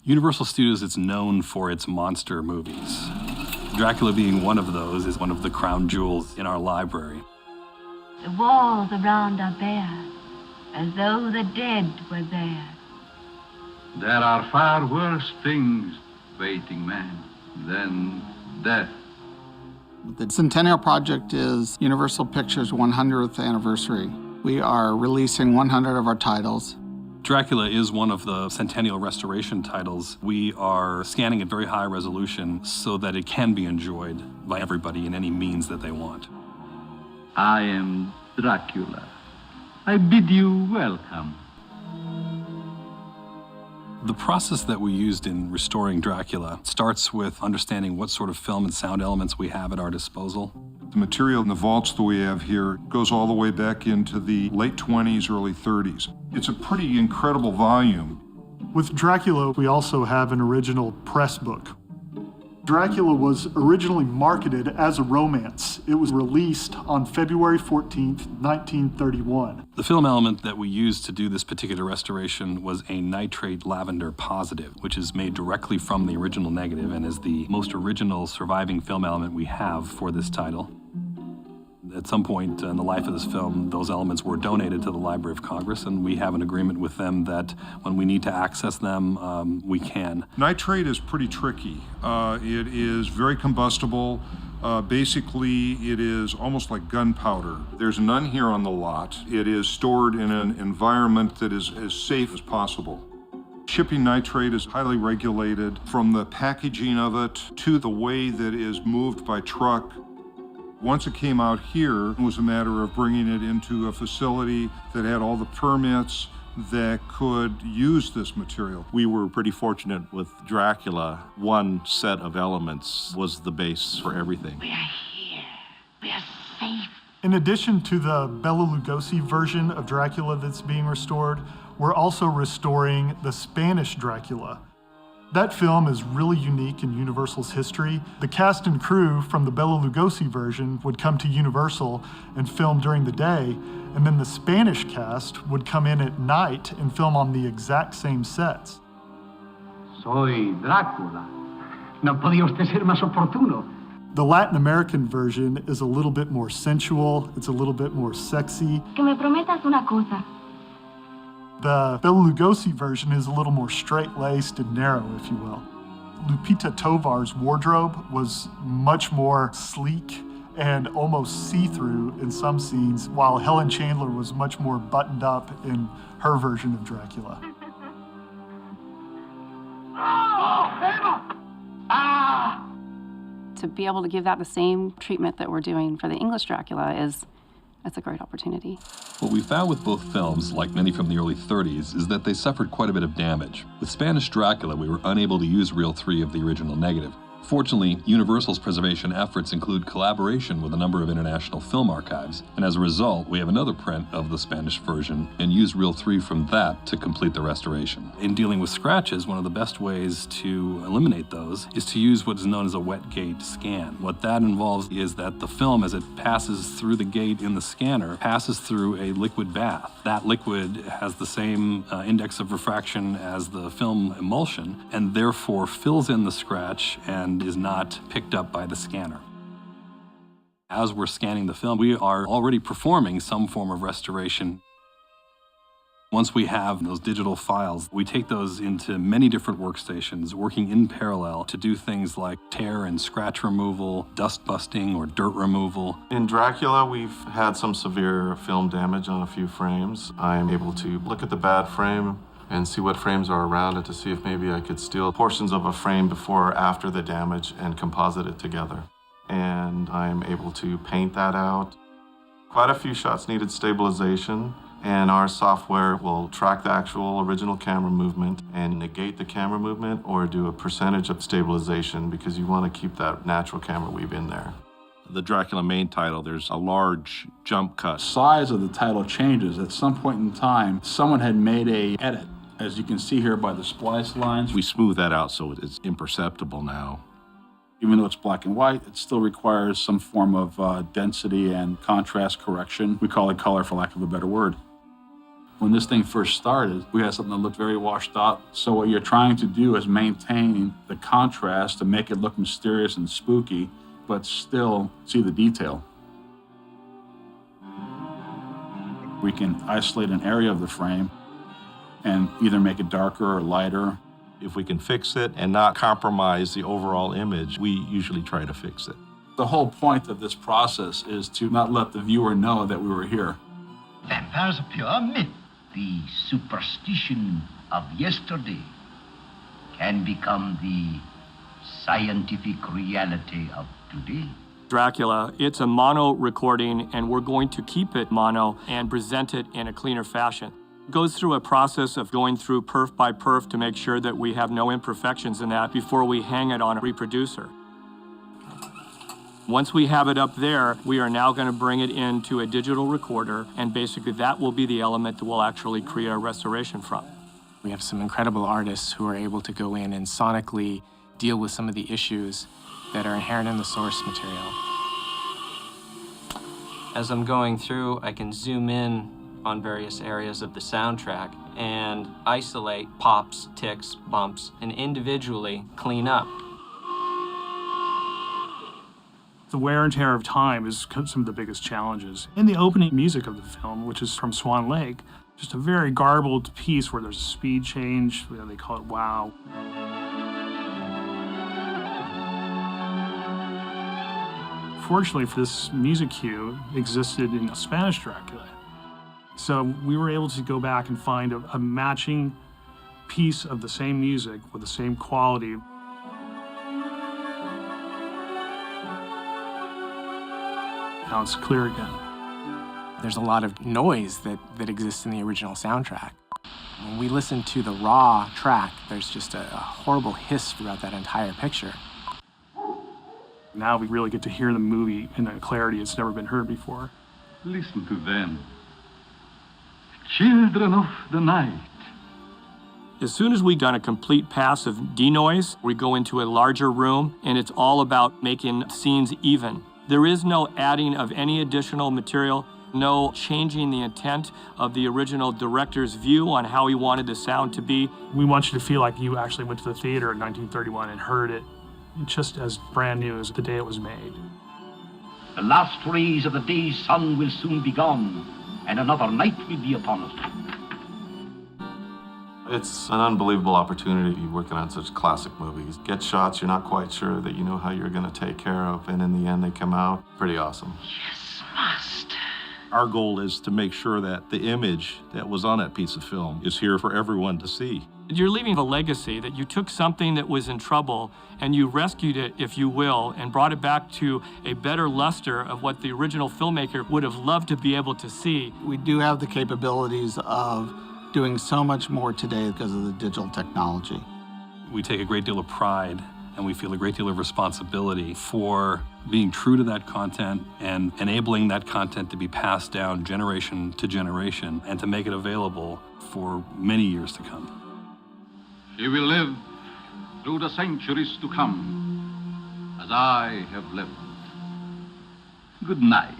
Universal Studios is known for its monster movies. Dracula being one of those is one of the crown jewels in our library. The walls around are bare, as though the dead were there. There are far worse things waiting man than death. The Centennial Project is Universal Pictures' 100th anniversary. We are releasing 100 of our titles. Dracula is one of the Centennial Restoration titles. We are scanning at very high resolution so that it can be enjoyed by everybody in any means that they want. I am Dracula. I bid you welcome. The process that we used in restoring Dracula starts with understanding what sort of film and sound elements we have at our disposal. The material in the vaults that we have here goes all the way back into the late 20s, early 30s. It's a pretty incredible volume. With Dracula, we also have an original press book. Dracula was originally marketed as a romance. It was released on February 14th, 1931. The film element that we used to do this particular restoration was a nitrate lavender positive, which is made directly from the original negative and is the most original surviving film element we have for this title. At some point in the life of this film, those elements were donated to the Library of Congress, and we have an agreement with them that when we need to access them, we can. Nitrate is pretty tricky. It is very combustible. Basically, it is almost like gunpowder. There's none here on the lot. It is stored in an environment that is as safe as possible. Shipping nitrate is highly regulated, from the packaging of it to the way that it is moved by truck. Once it came out here, it was a matter of bringing it into a facility that had all the permits that could use this material. We were pretty fortunate with Dracula. One set of elements was the base for everything. We are here. We are safe. In addition to the Bela Lugosi version of Dracula that's being restored, we're also restoring the Spanish Dracula. That film is really unique in Universal's history. The cast and crew from the Bela Lugosi version would come to Universal and film during the day, and then the Spanish cast would come in at night and film on the exact same sets. Soy Dracula. No podía usted ser más oportuno. The Latin American version is a little bit more sensual, it's a little bit more sexy. Que me prometas una cosa. The Bela Lugosi version is a little more straight-laced and narrow, if you will. Lupita Tovar's wardrobe was much more sleek and almost see-through in some scenes, while Helen Chandler was much more buttoned up in her version of Dracula. To be able to give that the same treatment that we're doing for the English Dracula that's a great opportunity. What we found with both films, like many from the early 30s, is that they suffered quite a bit of damage. With Spanish Dracula, we were unable to use reel 3 of the original negative. Fortunately, Universal's preservation efforts include collaboration with a number of international film archives, and as a result, we have another print of the Spanish version and use reel 3 from that to complete the restoration. In dealing with scratches, one of the best ways to eliminate those is to use what is known as a wet gate scan. What that involves is that the film, as it passes through the gate in the scanner, passes through a liquid bath. That liquid has the same index of refraction as the film emulsion, and therefore fills in the scratch and is not picked up by the scanner. As we're scanning the film, we are already performing some form of restoration. Once we have those digital files, we take those into many different workstations, working in parallel to do things like tear and scratch removal, dust busting, or dirt removal. In Dracula, we've had some severe film damage on a few frames. I'm able to look at the bad frame and see what frames are around it to see if maybe I could steal portions of a frame before or after the damage and composite it together. And I'm able to paint that out. Quite a few shots needed stabilization, and our software will track the actual original camera movement and negate the camera movement or do a percentage of stabilization because you want to keep that natural camera weave in there. The Dracula main title, there's a large jump cut. Size of the title changes. At some point in time, someone had made an edit. As you can see here by the splice lines, We smooth that out so it's imperceptible now. even though it's black and white, it still requires some form of density and contrast correction. We call it color, for lack of a better word. When this thing first started, we had something that looked very washed out. So what you're trying to do is maintain the contrast to make it look mysterious and spooky, but still see the detail. We can isolate an area of the frame and either make it darker or lighter. If we can fix it and not compromise the overall image, we usually try to fix it. The whole point of this process is to not let the viewer know that we were here. Vampires are pure myth. The superstition of yesterday can become the scientific reality of today. Dracula, it's a mono recording, and we're going to keep it mono and present it in a cleaner fashion. It goes through a process of going through perf by perf to make sure that we have no imperfections in that before we hang it on a reproducer. Once we have it up there, we are now going to bring it into a digital recorder, and basically that will be the element that we'll actually create our restoration from. We have some incredible artists who are able to go in and sonically deal with some of the issues that are inherent in the source material. As I'm going through, I can zoom in on various areas of the soundtrack and isolate pops, ticks, bumps, and individually clean up. The wear and tear of time is some of the biggest challenges. In the opening music of the film, which is from Swan Lake, just a very garbled piece where there's a speed change, they call it wow. Fortunately for this music cue, existed in Spanish Dracula. So we were able to go back and find a matching piece of the same music with the same quality. Now it's clear again. There's a lot of noise that exists in the original soundtrack. When we listen to the raw track, there's just a horrible hiss throughout that entire picture. Now we really get to hear the movie in a clarity it's never been heard before. Listen to them. Children of the night. As soon as we've done a complete pass of denoise, we go into a larger room, and it's all about making scenes even. There is no adding of any additional material, no changing the intent of the original director's view on how he wanted the sound to be. We want you to feel like you actually went to the theater in 1931 and heard it just as brand new as the day it was made. The last rays of the day's sun will soon be gone, and another night will be upon us. It's an unbelievable opportunity to be working on such classic movies. Get shots you're not quite sure that you know how you're going to take care of, and in the end they come out pretty awesome. Yes, master. Our goal is to make sure that the image that was on that piece of film is here for everyone to see. You're leaving a legacy that you took something that was in trouble and you rescued it, if you will, and brought it back to a better luster of what the original filmmaker would have loved to be able to see. We do have the capabilities of doing so much more today because of the digital technology. We take a great deal of pride and we feel a great deal of responsibility for being true to that content and enabling that content to be passed down generation to generation and to make it available for many years to come. She will live through the centuries to come, as I have lived. Good night.